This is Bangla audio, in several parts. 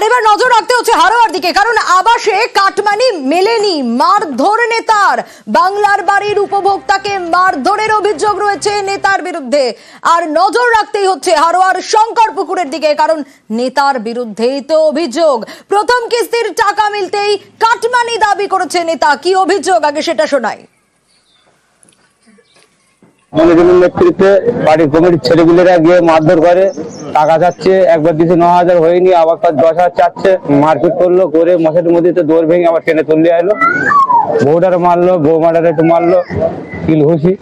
আর এবার নজর রাখতে হচ্ছে হারোয়ার দিকে, কারণ আবাসে কাটমানি মেলেনি, মারধর নেতার। বাংলার বাড়ির উপভোক্তাকে মারধরের অভিযোগ রয়েছে নেতার বিরুদ্ধে। আর নজর রাখতেই হচ্ছে হারোয়ার শঙ্করপুকুরের দিকে, কারণ নেতার বিরুদ্ধেই তো অভিযোগ। প্রথম কিস্তির টাকা মিলতেই কাটমানি দাবি করেছে নেতা। কি অভিযোগ আগে সেটা শোনাই। নেতৃত্বে বাড়ির কমিটির ছেলেগুলোরা গিয়ে মারধর করে, টাকা চাচ্ছে, একবার দিছে 9,000 হয়নি, আবার 10,000 চাচ্ছে, মারপিট করলো, করে মশারির মধ্যে দৌড় ভেঙে আবার ট্রেনে তুলে এলো, বউটারে মারলো, বৌমাটারে একটু মারলো, কিল ঘুষি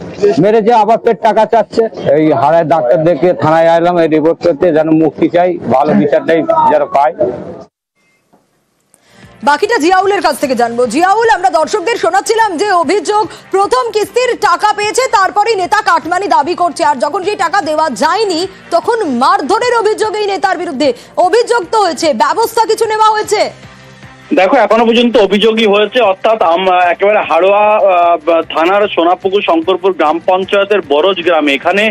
মেরেছে, আবার পেট টাকা চাচ্ছে। এই হাড়ায় ডাক্তার দেখে থানায় আইলাম এই রিপোর্ট করতে, যেন মুক্তি চাই, ভালো বিচারটাই যেন পায়। বাকিটা জিয়াউলের কাছ থেকে জানবো। জিয়াউল, আমরা দর্শকদের শোনাচ্ছিলাম যে অভিযোগ প্রথম কিস্তির টাকা পেয়েছে, তারপরেই নেতা কাটমানি দাবি করছে, আর যখন সেই টাকা দেওয়া যায়নি তখন মারধরের অভিযোগ এই নেতার বিরুদ্ধে। অভিযোগ তো হয়েছে, ব্যবস্থা কিছু নেওয়া হয়েছে? দেখো, এখনো পর্যন্ত অভিযোগই হয়েছে, অর্থাৎ একেবারে হাড়োয়া থানার সোনাপুকুর শঙ্করপুর গ্রাম পঞ্চায়েতের বরজ গ্রামে এখানে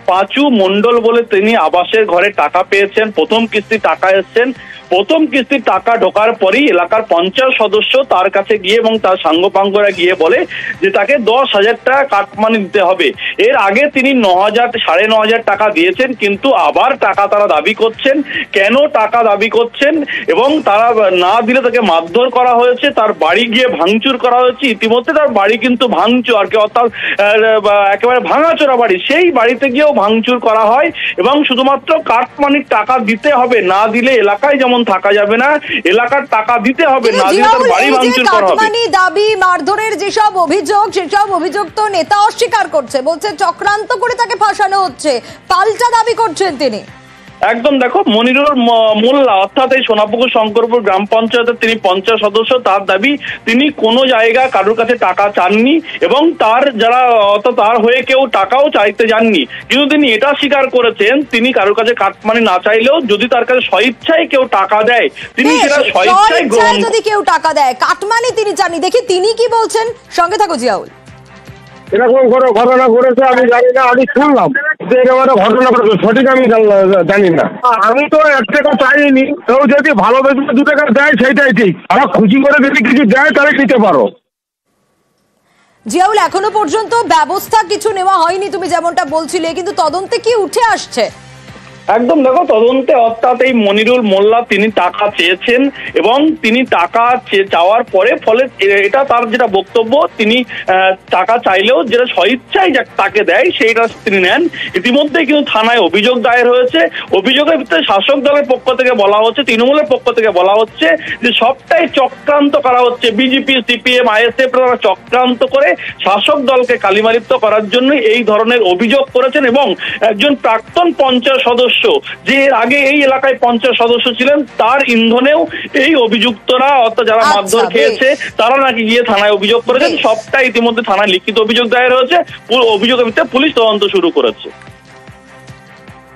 পাঁচু মন্ডল বলে তিনি আবাসের ঘরে টাকা পেয়েছেন। প্রথম কিস্তি টাকা এসছেন, প্রথম কিস্তির টাকা ঢোকার পরেই এলাকার পঞ্চায়েত সদস্য তার কাছে গিয়ে এবং তার সাঙ্গপাঙ্গরা গিয়ে বলে যে তাকে 10,000 টাকা কাটমানি দিতে হবে। এর আগে তিনি 9,000 টাকা দিয়েছেন, কিন্তু আবার টাকা তারা দাবি করছেন। কেন টাকা দাবি করছেন এবং তারা না দিলে তাকে মারধর করা হয়েছে, তার বাড়ি গিয়ে ভাঙচুর করা হয়েছে। ইতিমধ্যে তার বাড়ি কিন্তু ভাঙচুর, আর কি অর্থাৎ একেবারে ভাঙাচোরা বাড়ি, সেই বাড়িতে গিয়েও ভাঙচুর করা হয় এবং শুধুমাত্র কাটমানির টাকা দিতে হবে, না দিলে এলাকায় যেমন থাকা যাবে না, এলাকার টাকা দিতে হবে, না দিলে তার বাড়ি ভাঙচুর করা হবে। কাটমানি দাবি মারধরের যেসব অভিযোগ, সেসব অভিযোগ তো নেতা অস্বীকার করছে, বলছে চক্রান্ত করে তাকে ফাঁসানো হচ্ছে, পাল্টা দাবি করছেন তিনি। একদম, দেখো, মনিরুল মোল্লা অর্থাৎ এই সোনাপুকুর শঙ্করপুর গ্রাম পঞ্চায়েতের তিনি পঞ্চায়েত সদস্য, তার দাবি তিনি কোনো জায়গা কারোর কাছে টাকা চাননি এবং তার যারা অর্থাৎ তার হয়ে কেউ টাকাও চাইতে যাননি, কিন্তু তিনি এটা স্বীকার করেছেন তিনি কারোর কাছে কাটমানি না চাইলেও যদি তার কাছে স্বইচ্ছায় কেউ টাকা দেয় তিনি সেটা স্বইচ্ছায় গ্রহণ। যদি কেউ টাকা দেয়, কাটমানি তিনি চাননি। দেখি তিনি কি বলছেন, সঙ্গে থাকো জিয়াউল। এরকম ঘটনা ঘটেছে আমি জানি না, আমি শুনলাম যে একেবারে ঘটনা ঘটেছে, সঠিক আমি জানি না। আমি তো 1 টাকা চাইনি, কেউ যদি ভালোবেসে 2 টাকা দেয় সেইটাই ঠিক, আর খুশি করে যদি কিছু দেয় তাহলে নিতে পারো। জিয়াউল, এখনো পর্যন্ত ব্যবস্থা কিছু নেওয়া হয়নি তুমি যেমনটা বলছিলে, কিন্তু তদন্তে কি উঠে আসছে? একদম, দেখো, তদন্তে অর্থাৎ এই মনিরুল মোল্লা তিনি টাকা চেয়েছেন এবং তিনি টাকা চাওয়ার পরে ফলে এটা তার যেটা বক্তব্য, তিনি টাকা চাইলেও যেটা স্বইচ্ছায় তাকে দেয় সেইটা তিনি নেন। ইতিমধ্যে কিন্তু থানায় অভিযোগ দায়ের হয়েছে। অভিযোগের ভিতরে শাসক দলের পক্ষ থেকে বলা হচ্ছে, তৃণমূলের পক্ষ থেকে বলা হচ্ছে যে সবটাই চক্রান্ত করা হচ্ছে, বিজেপি, সিপিএম, আইএসএফ চক্রান্ত করে শাসক দলকে কালিমালিপ্ত করার জন্য এই ধরনের অভিযোগ করেছেন। এবং একজন প্রাক্তন পঞ্চায়েত সদস্য যে এর আগে এই এলাকায় পঞ্চায়েত সদস্য ছিলেন, তার ইন্ধনেও এই অভিযুক্তরা অর্থাৎ যারা মারধর খেয়েছে তারা নাকি গিয়ে থানায় অভিযোগ করেছেন। সবটা ইতিমধ্যে থানায় লিখিত অভিযোগ দায়ের হয়েছে, অভিযোগের ভিত্তিতে পুলিশ তদন্ত শুরু করেছে।